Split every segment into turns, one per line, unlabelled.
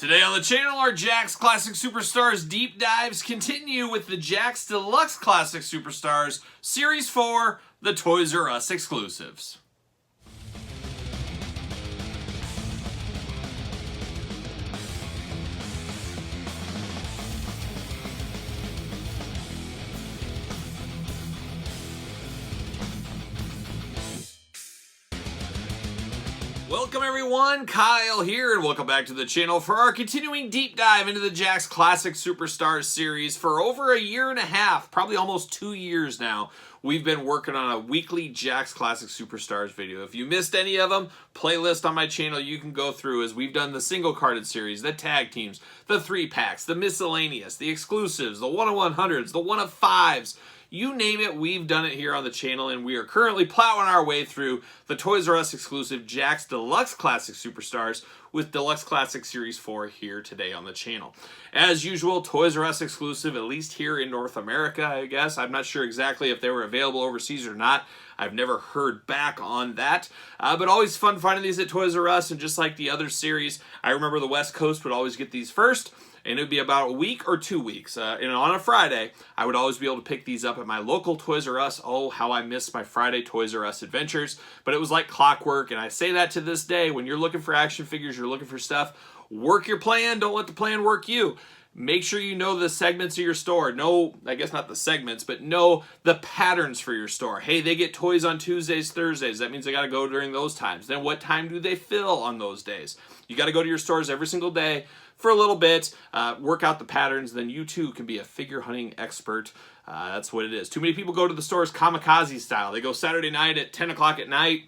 Today on the channel, our Jakks Classic Superstars deep dives continue with the Jakks Deluxe Classic Superstars Series 4, the Toys R Us exclusives. Welcome everyone, Kyle here, and welcome back to the channel for our continuing deep dive into the Jakks Classic Superstars series. For over a year and a half, probably almost 2 years now, we've been working on a weekly Jakks Classic Superstars video. If you missed any of them, playlist on my channel you can go through, as we've done the single carded series, the tag teams, the 3-packs, the miscellaneous, the exclusives, the 1-of-100s, the 1-of-5s. You name it, we've done it here on the channel, and we are currently plowing our way through the Toys R Us exclusive Jakks Deluxe Classic Superstars with Deluxe Classic Series 4 here today on the channel. As usual, Toys R Us exclusive, at least here in North America, I guess. I'm not sure exactly if they were available overseas or not. I've never heard back on that. But always fun finding these at Toys R Us, and just like the other series, I remember the West Coast would always get these first, and it would be about a week or 2 weeks. And on a Friday, I would always be able to pick these up at my local Toys R Us. Oh, how I miss my Friday Toys R Us adventures. But it was like clockwork, and I say that to this day. When you're looking for action figures, you're looking for stuff, work your plan, don't let the plan work you. Make sure you know the segments of your store. Know, I guess not the segments, but know the patterns for your store. Hey, they get toys on Tuesdays, Thursdays. That means they got to go during those times. Then what time do they fill on those days? You got to go to your stores every single day for a little bit, work out the patterns, then you too can be a figure hunting expert. That's what it is. Too many people go to the stores kamikaze style. They go Saturday night at 10 o'clock at night,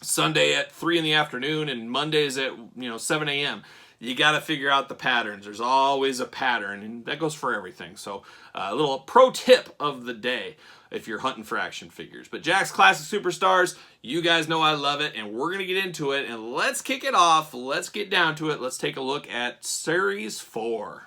Sunday at 3 in the afternoon, and Mondays at 7 a.m. You got to figure out the patterns. There's always a pattern, and that goes for everything. So a little pro tip of the day if you're hunting for action figures. But Jakks Classic Superstars, you guys know I love it, and we're going to get into it, and let's kick it off. Let's get down to it. Let's take a look at Series 4.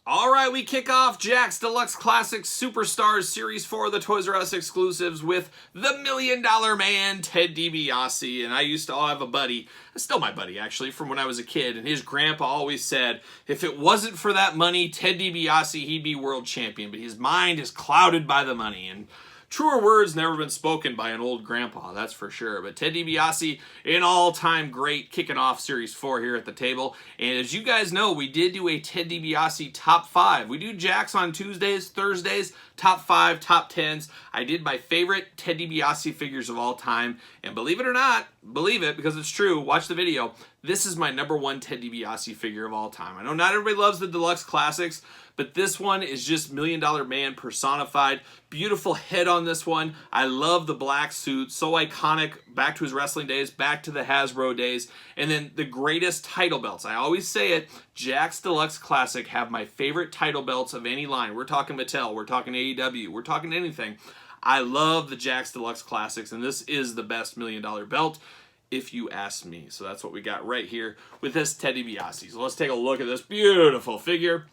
All right, we kick off Jakks Deluxe Classic Superstars Series 4, the Toys R Us exclusives, with the $1 Million Man, Ted DiBiase. And I used to have a buddy, still my buddy actually, from when I was a kid, and his grandpa always said, if it wasn't for that money, Ted DiBiase, he'd be world champion. But his mind is clouded by the money, and truer words never been spoken by an old grandpa, that's for sure. But Ted DiBiase, an all-time great, kicking off Series 4 here at the table. And as you guys know, we did do a Ted DiBiase Top 5. We do Jakks on Tuesdays, Thursdays, Top 5, Top 10s. I did my favorite Ted DiBiase figures of all time. And believe it or not, believe it because it's true, watch the video, this is my #1 Ted DiBiase figure of all time. I know not everybody loves the Deluxe Classics, but this one is just $1 Million Man personified. Beautiful head on this one. I love the black suit. So iconic. Back to his wrestling days. Back to the Hasbro days. And then the greatest title belts. I always say it. Jakks Deluxe Classic have my favorite title belts of any line. We're talking Mattel. We're talking AEW. We're talking anything. I love the Jakks Deluxe Classics. And this is the best $1 Million belt, if you ask me. So that's what we got right here with this Ted DiBiase. So let's take a look at this beautiful figure.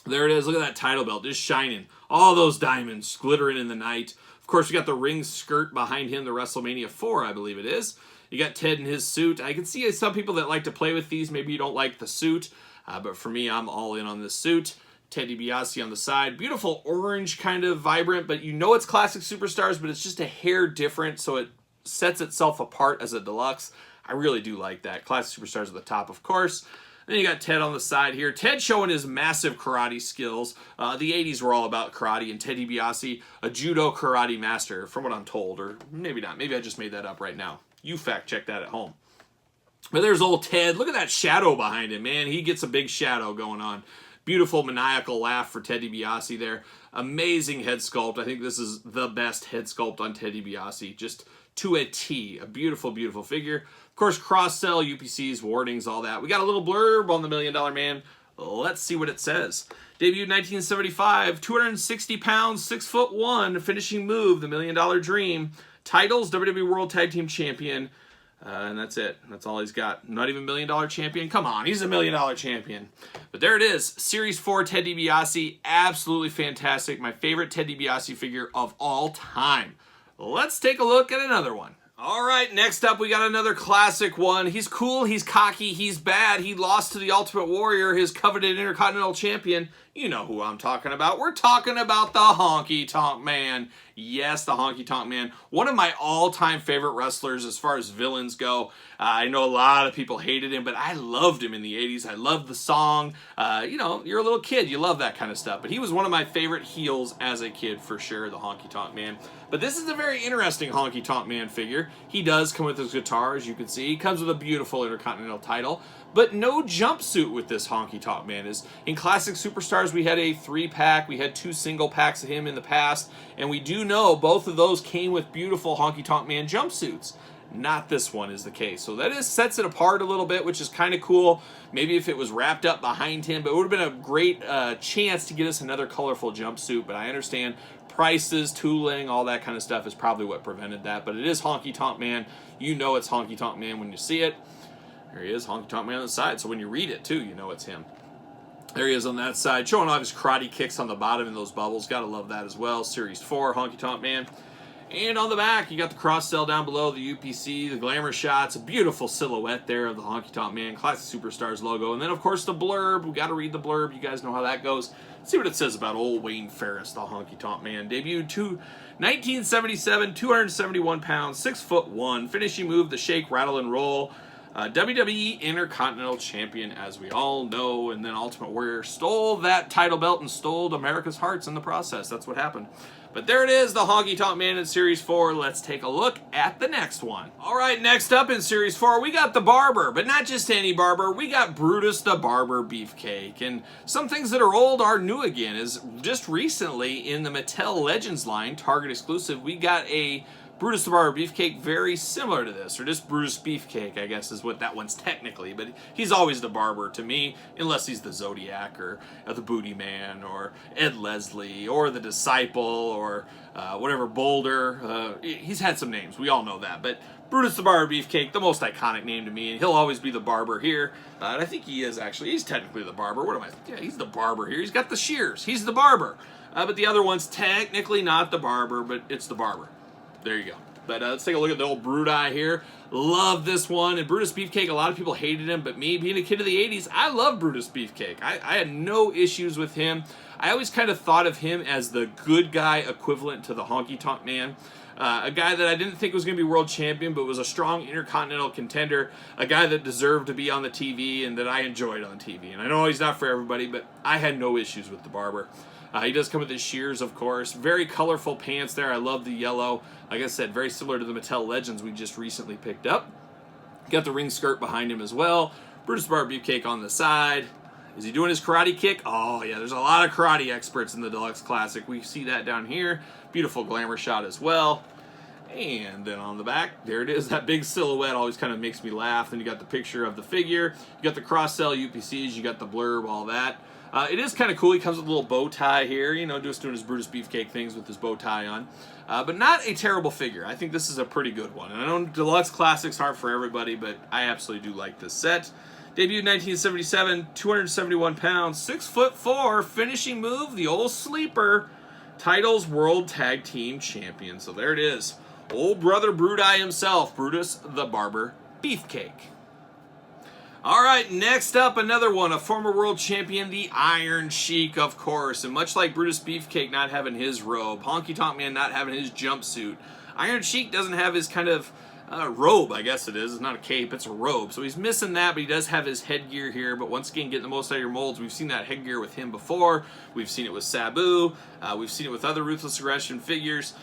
There it is. Look at that title belt just shining. All those diamonds glittering in the night. Of course, we got the ring skirt behind him, the WrestleMania 4, I believe it is. You got Ted in his suit. I can see some people that like to play with these. Maybe you don't like the suit, but for me, I'm all in on this suit. Ted DiBiase on the side. Beautiful orange, kind of vibrant, but you know it's Classic Superstars, but it's just a hair different, so it sets itself apart as a deluxe. I really do like that. Classic Superstars at the top, of course. Then you got Ted on the side here. Ted showing his massive karate skills. The 80s were all about karate, and Ted DiBiase, a judo karate master, from what I'm told. Or maybe not. Maybe I just made that up right now. You fact check that at home. But there's old Ted. Look at that shadow behind him, man. He gets a big shadow going on. Beautiful maniacal laugh for Ted DiBiase there. Amazing head sculpt. I think this is the best head sculpt on Ted DiBiase. Just to a T. A beautiful, beautiful figure. Of course, cross-sell, UPCs, warnings, all that. We got a little blurb on the $1 Million Man. Let's see what it says. Debuted 1975, 260 pounds, 6'1", finishing move, the $1 Million Dream. Titles, WWE World Tag Team Champion. And that's it. That's all he's got. Not even $1 Million Champion. Come on, he's a $1 Million Champion. But there it is. Series 4 Ted DiBiase. Absolutely fantastic. My favorite Ted DiBiase figure of all time. Let's take a look at another one. All right, next up, we got another classic one. He's cool, he's cocky, he's bad. He lost to the Ultimate Warrior, his coveted Intercontinental Champion. You know who I'm talking about. We're talking about the Honky Tonk Man. Yes, the Honky Tonk Man. One of my all-time favorite wrestlers as far as villains go. I know a lot of people hated him, but I loved him in the 80s. I loved the song. You know, you're a little kid. You love that kind of stuff. But he was one of my favorite heels as a kid, for sure, the Honky Tonk Man. But this is a very interesting Honky Tonk Man figure. He does come with his guitar, as you can see. He comes with a beautiful Intercontinental title, but no jumpsuit with this Honky Tonk Man. In Classic Superstars, we had a 3-pack. We had 2 single packs of him in the past, and we do know both of those came with beautiful Honky Tonk Man jumpsuits. Not this one is the case. So that sets it apart a little bit, which is kind of cool. Maybe if it was wrapped up behind him, but it would have been a great chance to get us another colorful jumpsuit, but I understand prices, tooling, all that kind of stuff is probably what prevented that. But it is Honky Tonk Man. You know it's Honky Tonk Man when you see it. There he is, Honky Tonk Man on the side. So when you read it, too, you know it's him. There he is on that side, showing off his karate kicks on the bottom in those bubbles. Gotta love that as well. Series 4, Honky Tonk Man. And on the back, you got the cross-sell down below, the UPC, the glamour shots, a beautiful silhouette there of the Honky Tonk Man, Classic Superstars logo. And then, of course, the blurb. We got to read the blurb. You guys know how that goes. Let's see what it says about old Wayne Ferris, the Honky Tonk Man. Debuted 1977, 271 pounds, 6'1". Finishing move, the Sheik, rattle, and roll. WWE Intercontinental Champion, as we all know. And then Ultimate Warrior stole that title belt and stole America's hearts in the process. That's what happened. But there it is, the Honky Tonk Man in Series 4. Let's take a look at the next one. All right, next up in Series 4, we got the Barber. But not just any Barber. We got Brutus the Barber Beefcake. And some things that are old are new again. Is just recently in the Mattel Legends line, Target exclusive, we got a Brutus the Barber Beefcake very similar to this, or just Brutus Beefcake, I guess is what that one's technically, but he's always the Barber to me, unless he's the Zodiac, or the Booty Man, or Ed Leslie, or the Disciple, or whatever, Boulder. He's had some names, we all know that, but Brutus the Barber Beefcake, the most iconic name to me, and he'll always be the Barber here, and I think he is actually, he's technically the Barber. Yeah, he's the Barber here, he's got the shears, he's the Barber, but the other one's technically not the Barber, but it's the Barber. There you go. But let's take a look at the old Bruti here. Love this one. And Brutus Beefcake, a lot of people hated him, but me, being a kid of the 80s, I love Brutus Beefcake. I had no issues with him. I always kind of thought of him as the good guy equivalent to the Honky Tonk Man. A guy that I didn't think was going to be world champion, but was a strong intercontinental contender. A guy that deserved to be on the TV and that I enjoyed on TV. And I know he's not for everybody, but I had no issues with the Barber. He does come with his shears, of course. Very colorful pants there. I love the yellow. Like I said, very similar to the Mattel Legends we just recently picked up. Got the ring skirt behind him as well. Brutus Barber Beefcake on the side. Is he doing his karate kick? Oh, yeah, there's a lot of karate experts in the Deluxe Classic. We see that down here. Beautiful glamour shot as well. And then on the back, there it is. That big silhouette always kind of makes me laugh. Then you got the picture of the figure. You got the cross-sell UPCs. You got the blurb, all that. It is kind of cool. He comes with a little bow tie here, you know, just doing his Brutus Beefcake things with his bow tie on. But not a terrible figure. I think this is a pretty good one. And I know Deluxe Classics aren't for everybody, but I absolutely do like this set. Debuted 1977, 271 pounds, 6'4", finishing move, the old sleeper, titles World Tag Team Champion. So there it is. Old brother Bruti himself, Brutus the Barber Beefcake. All right, next up, another one, a former world champion, the Iron Sheik, of course. And much like Brutus Beefcake not having his robe, Honky Tonk Man not having his jumpsuit, Iron Sheik doesn't have his kind of robe, I guess it is. It's not a cape, it's a robe. So he's missing that, but he does have his headgear here. But once again, getting the most out of your molds. We've seen that headgear with him before. We've seen it with Sabu. We've seen it with other Ruthless Aggression figures.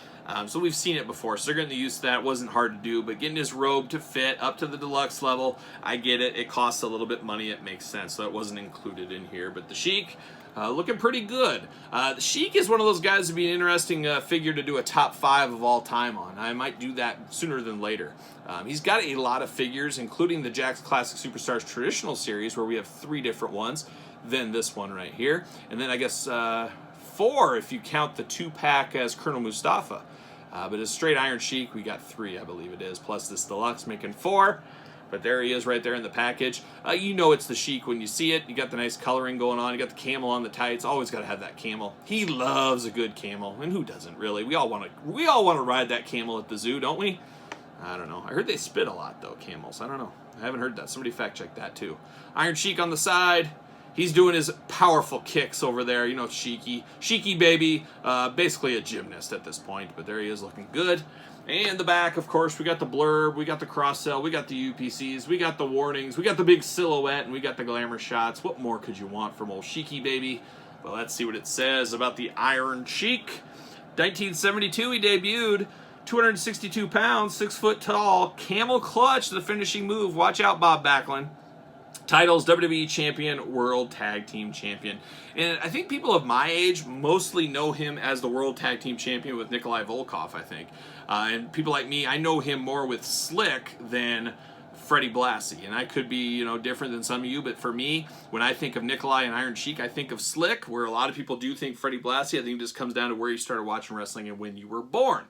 So we've seen it before, so they're getting used to that. It wasn't hard to do, but getting his robe to fit up to the deluxe level, I get it. It costs a little bit of money. It makes sense, so that wasn't included in here. But the Sheik, looking pretty good. The Sheik is one of those guys who'd be an interesting figure to do a top 5 of all time on. I might do that sooner than later. He's got a lot of figures, including the Jakks Classic Superstars Traditional Series, where we have 3 different ones, then this one right here. And then I guess 4 if you count the 2-pack as Colonel Mustafa. But as straight Iron Sheik, we got 3, I believe it is, plus this deluxe, making 4. But there he is right there in the package. You know it's the Sheik when you see it. You got the nice coloring going on. You got the camel on the tights. Always got to have that camel. He loves a good camel, and who doesn't really? We all want to ride that camel at the zoo, don't we? I don't know. I heard they spit a lot, though, camels. I don't know. I haven't heard that. Somebody fact check that, too. Iron Sheik on the side. He's doing his powerful kicks over there. You know, Sheiky baby. Basically a gymnast at this point, but there he is looking good. And the back, of course, we got the blurb, we got the cross-sell, we got the UPCs, we got the warnings, we got the big silhouette, and we got the glamour shots. What more could you want from old Sheiky baby? Well, let's see what it says about the Iron Sheik. 1972, he debuted. 262 pounds, 6 foot tall, camel clutch, the finishing move. Watch out, Bob Backlund. Titles, WWE Champion, World Tag Team Champion. And I think people of my age mostly know him as the World Tag Team Champion with Nikolai Volkov, I think. And people like me, I know him more with Slick than Freddie Blassie. And I could be, you know, different than some of you, but for me, when I think of Nikolai and Iron Sheik, I think of Slick, where a lot of people do think Freddie Blassie. I think it just comes down to where you started watching wrestling and when you were born.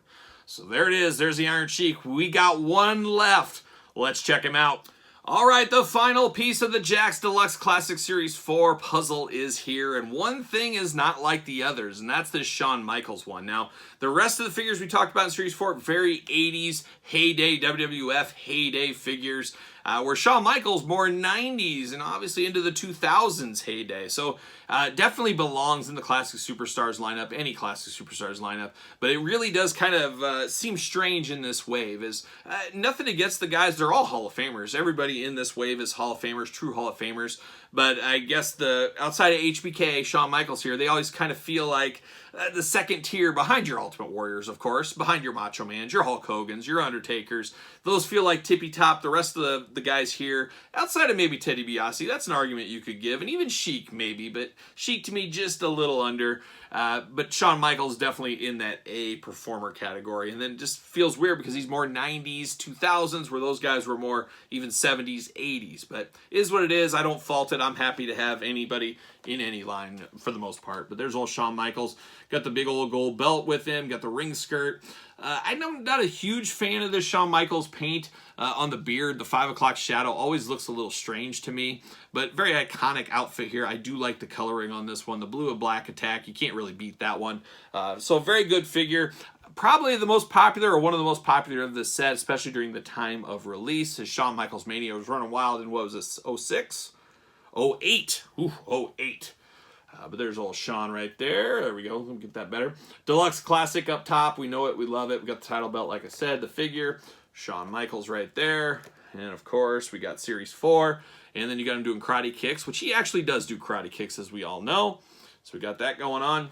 So there it is. There's the Iron Sheik. We got one left. Let's check him out. All right, the final piece of the Jakks Deluxe Classic Series 4 puzzle is here, and one thing is not like the others, and that's this Shawn Michaels one. Now, the rest of the figures we talked about in Series 4, very 80s, heyday, WWF, heyday figures, where Shawn Michaels more 90s and obviously into the 2000s heyday. So definitely belongs in the Classic Superstars lineup, any Classic Superstars lineup, but it really does kind of seem strange in this wave. Is nothing against the guys, they're all Hall of Famers. Everybody in this wave is Hall of Famers, true Hall of Famers, but I guess the outside of HBK, Shawn Michaels here, they always kind of feel like the second tier behind your Ultimate Warriors, of course, behind your Macho Mans, your Hulk Hogans, your Undertakers. Those feel like tippy top. The rest of the guys here, outside of maybe Ted DiBiase, that's an argument you could give, and even Sheik maybe, but Sheik to me just a little under. But Shawn Michaels definitely in that A performer category, and then it just feels weird because he's more 90s, 2000s, where those guys were more even 70s, 80s. But it is what it is. I don't fault it. I'm happy to have anybody in any line for the most part. But there's old Shawn Michaels. Got the big old gold belt with him. Got the ring skirt. I'm not a huge fan of this Shawn Michaels paint on the beard. The 5 o'clock shadow always looks a little strange to me, but very iconic outfit here. I do like the coloring on this one. The blue and black attack, you can't really beat that one. So very good figure. Probably the most popular, or one of the most popular of this set, especially during the time of release. His Shawn Michaels Mania was running wild in, what was this, 06? 08. Ooh, 08. But there's old Shawn right there. There we go. Let me get that better. Deluxe Classic up top. We know it. We love it. We got the title belt, like I said. The figure. Shawn Michaels right there. And, of course, we got Series 4. And then you got him doing karate kicks, which he actually does do karate kicks, as we all know. So we got that going on.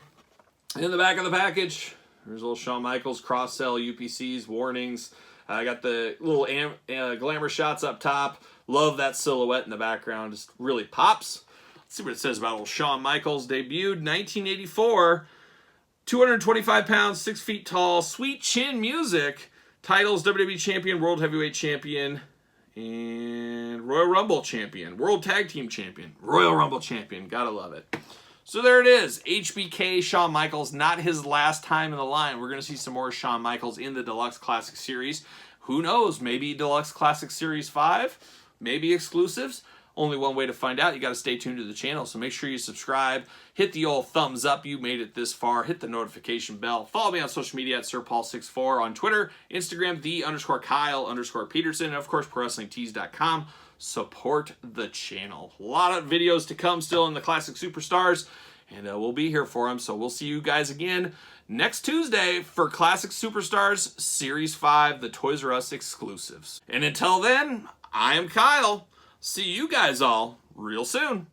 In the back of the package, there's little Shawn Michaels, cross-sell, UPCs, warnings. I got the little glamour shots up top. Love that silhouette in the background. Just really pops. Let's see what it says about old Shawn Michaels. Debuted 1984. 225 pounds, 6 feet tall. Sweet chin music. Titles, WWE Champion, World Heavyweight Champion, and Royal Rumble Champion. World Tag Team Champion. Royal Rumble Champion. Gotta love it. So there it is. HBK Shawn Michaels. Not his last time in the line. We're going to see some more Shawn Michaels in the Deluxe Classic Series. Who knows? Maybe Deluxe Classic Series 5. Maybe exclusives. Only one way to find out. You got to stay tuned to the channel, so make sure you subscribe. Hit the old thumbs up. You made it this far. Hit the notification bell. Follow me on social media at SirPaul64 on Twitter, Instagram, _Kyle_Peterson, and of course, ProWrestlingTees.com. Support the channel. A lot of videos to come still in the Classic Superstars, and we'll be here for them. So we'll see you guys again next Tuesday for Classic Superstars Series 5, the Toys R Us exclusives. And until then, I am Kyle. See you guys all real soon.